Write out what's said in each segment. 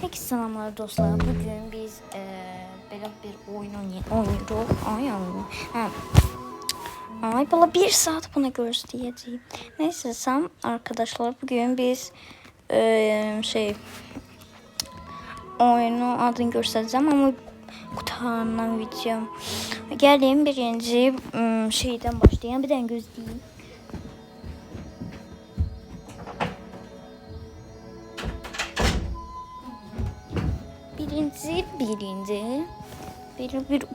Herkese selamlar dostlar. Bugün biz belə bir oyun oynuyoruz. Ay bala bir saat buna göstereceğim. Neyse sen arkadaşlar bugün biz oyunu adını göstereceğim ama kurtaran video. Gelin birinci şeyden başlayalım. Bir tane gözleyeyim.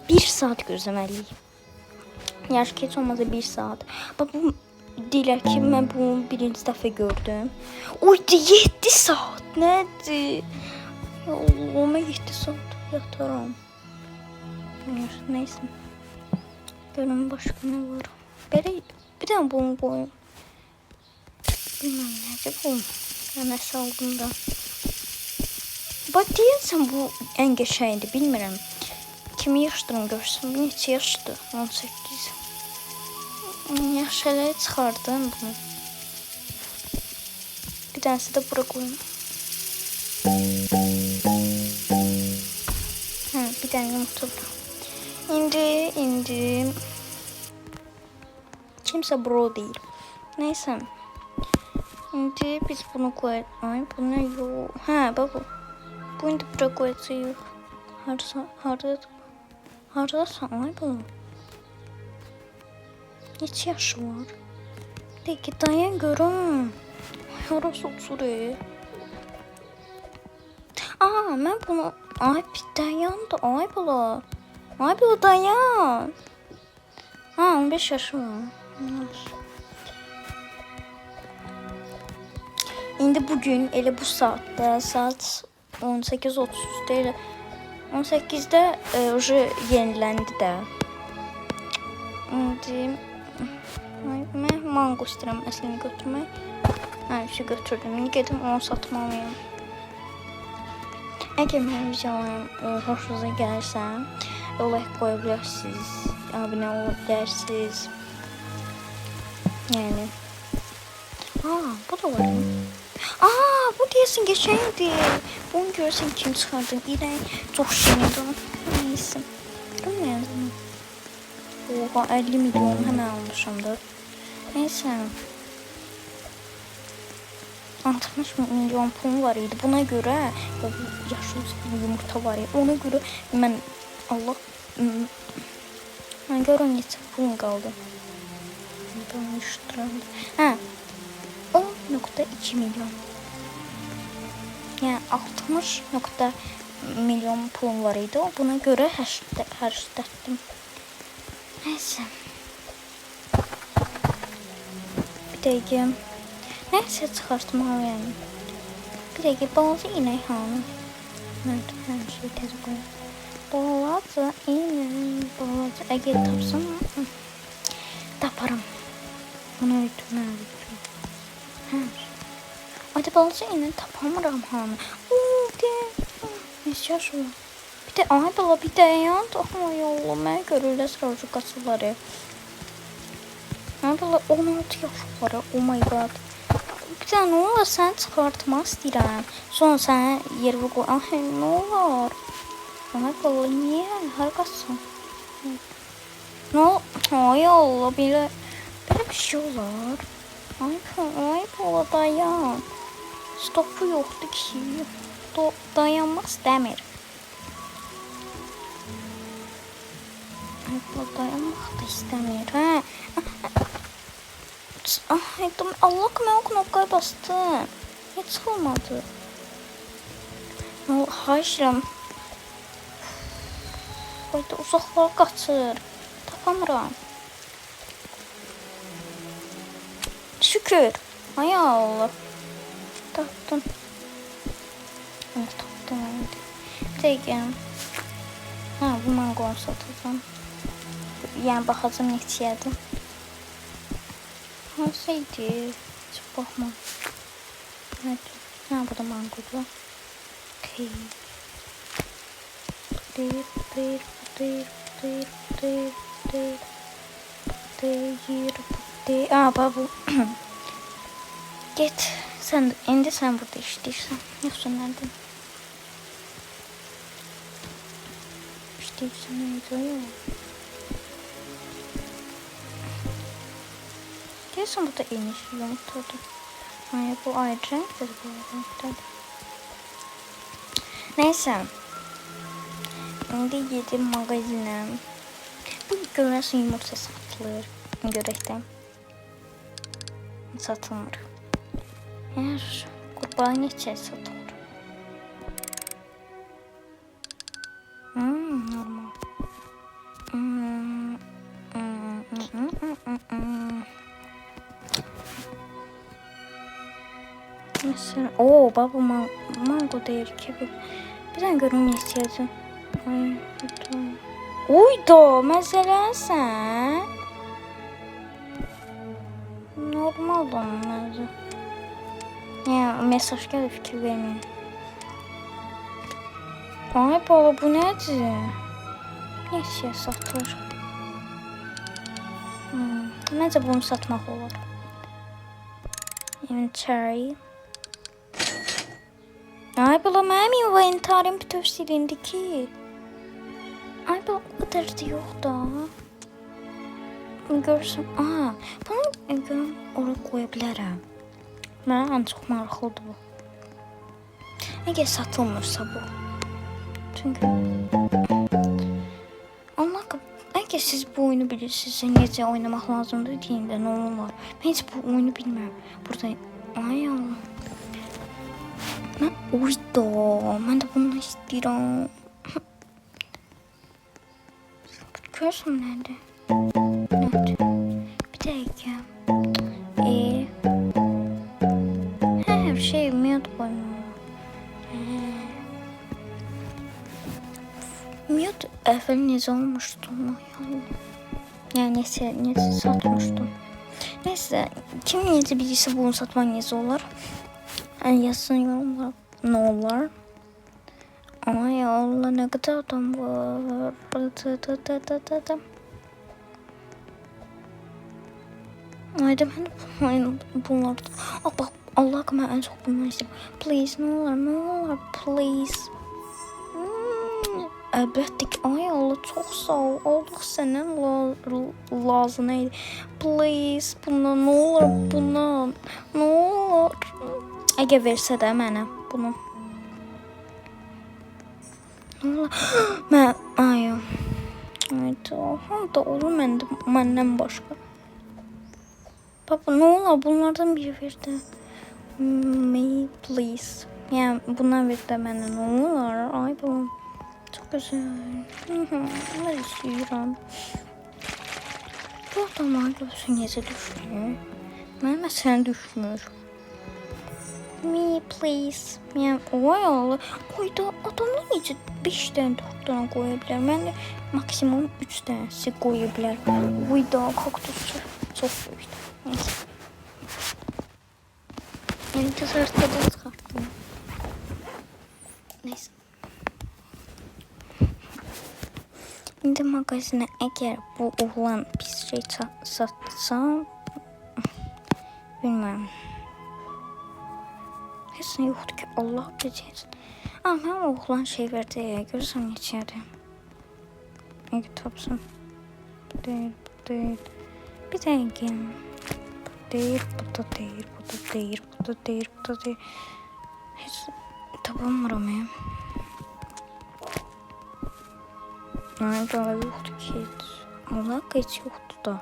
Bir saat gözlemeliyim. Yaş geç olmazsa bir saat. Bak bu deyirlər ki, mən bunu birinci dəfə gördüm. Oy, 7 saat nədir? Ya Allah'ım, 7 saat yataram. Neyse. Görün başka ne var. Belə bir tane bunu koyayım. Bilmem necə bu. Yəni salgında. Bak deyəsən bu en geçeydi, bilmirəm. Kimi yaşdırım görsün. Neçə yaşdır? 18. Yaşları çıxardım bunu. Bir tanesi de bura koyayım. Bir tane yumurta. İndi. Kimse bro değil. Neyse. Şimdi biz bunu koyalım. Ay bu ne yok. Bak bu. Bunu da bura koyacağız. Harada ay bu. Neçə yaşı var? Peki dayan görüm. Harası oturuyor? Mən bunu... Ay bir dayan da. Ay bula dayan. 15 yaşı var. İndi bugün elə bu saatdə saat 18:30'da 18'də yeniləndi də. İndi mən mango istəyirəm əslini götürmək. Götürdüm. İndi gedim onu satmalıyım. Əgər mənim videolarım hoşunuza gəlirsə, like qoya bilərsiniz, abunə ola bilərsiniz. Yəni. Bu da var. Bu deyəsin geçəydi. Bunu görsən kim çıxardı? İrək çox şirindir. Neyse. Görməyədim. Oha 50 milyon hemen almışımdır. Neyse. 60 milyon pulum var idi. Buna göre yaşlı yumurta var idi. Ona göre ben ben görün neçə pulum kaldı. 10.2 milyon. Yani 60 milyon pulum var idi. Buna göre hashtag'tim. Neyse. Bir dakika. Neyse çıkartmalıyım. Bir dakika balaca inek hanı. Her şey tez koyayım. Balaca inek. Eğer tapsam taparım. Bunu öğütmem. Hadi balaca inek tapamıram hanı. Neyse şu. Bir de bala bir dayan. Ay Allah, mən görürlər sıracı qaçıları. Bala 16 yaş var. Oh my god. Bir de ne olur sen çıxartmaq istəyirəm. Sonra sənə yerə qoy. Ne olur. Bala niye? Hər qaçsın. Ne olur? Ay Allah, belə bir şey olar. Ay bala dayan. Stopu yoxdur ki. Dayanmaq istəmir. Dayanmaq da istəmir. Allah, mən o knopkaya bastım. Heç olmadı. Hayır. Hayda, uzaqlara qaçır. Tapamıram. Şükür. Ay Allah. Tapdım. Tapdım. Bir dəqiqə. Bu manqonu satacağım. Yəni baxacağım neçəyədir. Hansıydı? Heç baxma. Bu da manqodur. Okay. Bu. Get. Indi sən burada işləyirsən. Yoxsa nədir? istəyirsən necə? Deyəsən bu da eyni şey yumurtadır. Hayır, bu ayrı renkdir, bu renkdir. Neyse. İndi gedim mağazinə. Bu görəsən yumurta satılır. Görəkdən. Satılmır. Hər qurbağa neçə satılır? Normal. Mesela, baba mango deyir ki, bir dənə görüm nə istəyəcəm. Uyda, məsələn, normal onun məzə. Yəni, mesaj gəlir, fikir verməyin. Ay bala, bu nədir? Neçəyə satır? Məncə bunu satmaq olar. Inventory. Ay bala, mənim inventarim bütöv silindi ki. Ay bala, o qədər də yox da. Görürsən, bunu görüm, oraya qoya bilərəm. Mənə ən çox maraqlıdır bu. Əgər satılmırsa bu. Çünki əgər siz bu oyunu bilirsinizsə, necə oynamaq lazımdır deyin də, nə olar. Mən heç bu oyunu bilmirəm. Burada, ay Allah. Mən də bunu istəyirəm. Görürsən nədir? Bir dəqiqə. Hər şey miyad qoyma. Miyad əvvəl necə olmuşdu? Yəni necə satmışdım. Neysə, kim necə bilirsə bunu satmaq necə olar? Yazsın yorumlar. Nə olar? Ay Allah, nə qədər adam var. Ayda mən bunlardan. Bax, Allah ki, mən ən çox bunları istəyirəm. Please, nə olar, please. Əlbəttə ki, ay Allah, çox sağ ol. Allah səndən lazım idi. Please, bundan, nə olar, bundan. Nə olar. Əgər versə də mənə bunu. Nə olar. Ay, ham da olur məndən başqa. Baba, nə olar, bunlardan biri verdi. Me, please. Yəni, bundan verdi də mənə, nə olar. Ay, babam. Çok güzel. Mən istəyirəm. Bu adamlar görsün necə düşmür. Mənim məsələn düşmür. Me, please. Yəni, ay Allah. Oyda adamlar necə 5 dənə, 4 dənə qoya bilər. Mən də maksimum 3 dənəsi qoya bilər. Oyda kaktusçu. Çox böyükdür. Neyse. Yəni, təsərrüflərdən çıxartdım. Neyse. İndi mağazinə əgər bu oğlan pis şey satsam, bilməm. Heç nə yoxdur ki, Allah biləcək. Mən oğlan şey verdi, görürsən neçədir. Əgər tapsam. Bu deyil. Bir dəqiqə. Bu deyil, bu da deyil. Heç tapamıram ya. Ay, daha yoxdur ki, heç. Allah heç yoxdur da.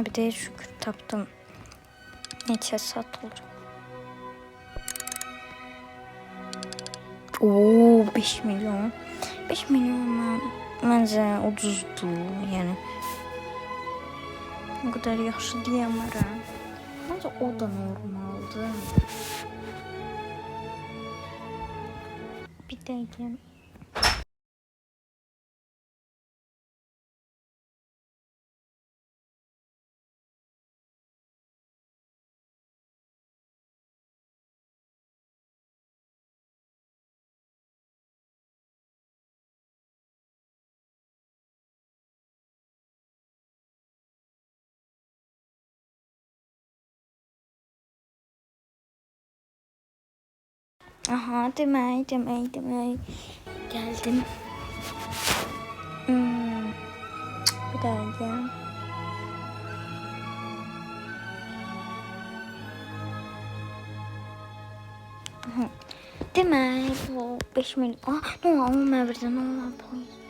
Bir de şükür tapdım. Neçə satılır. 5 milyon. 5 milyon məncə ucuzdur. Yəni o qədər yaxşı deyəmərəm. Məncə o da normaldır. Bir dəqiqə. Aha, demək. Geldim. Bir dəqiqə. Demək bu 5 milyon. Ne olur ama mən verəcəm. Ne olur please.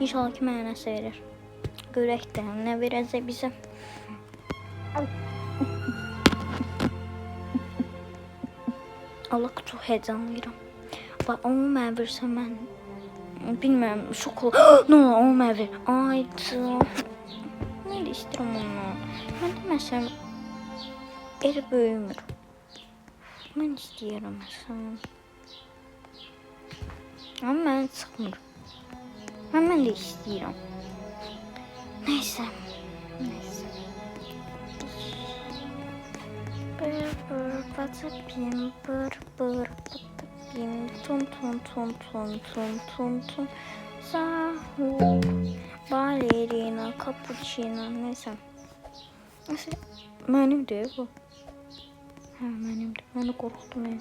İnşallah ki mənə nəsə verir. Görək də nə verəcək bizə. Allah çox heyecanlıyam. Bax onu mən versəm mən bilmirəm şok ol. Ne olur onu mən ver. Aydı. Nə də istəyirəm ondan. Mən deməsəm el böyümür. Mən istəyirəm məsələn. Amma mən çıxmır. Mən də istəyirəm. Neyse. Patapim, patapim, tun. Sahur, balerina, cappuccino, neyse. Benim de bu. Benim de. Ben de korktum ya.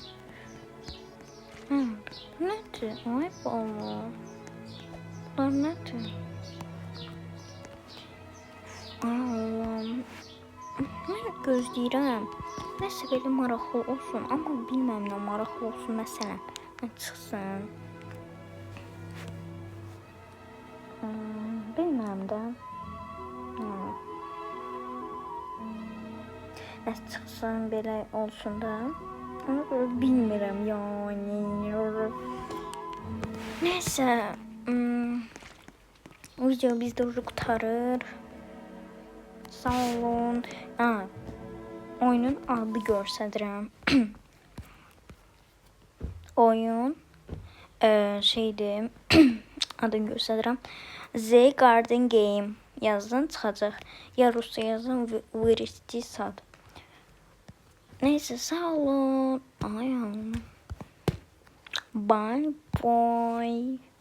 Nedir? Ay baba. Bunlar nedir? Allah'ım. Mən gözləyirəm. Nəsə belə maraqlı olsun. Amma bilməm nə maraqlı olsun. Məsələn, çıxsın. Bilməm də. Nəsə çıxsın, belə olsun da. Onu belə bilmirəm yani. Nəsə. Video bizdə qurtarır. Sağ olun. Oyunun adı göstərirəm. Oyun şeydir. Adını göstərirəm. The Garden Game yazın çıxacaq. Ya rusca yazın Vırısti Sad. Neyse sağ olun. Bye bye.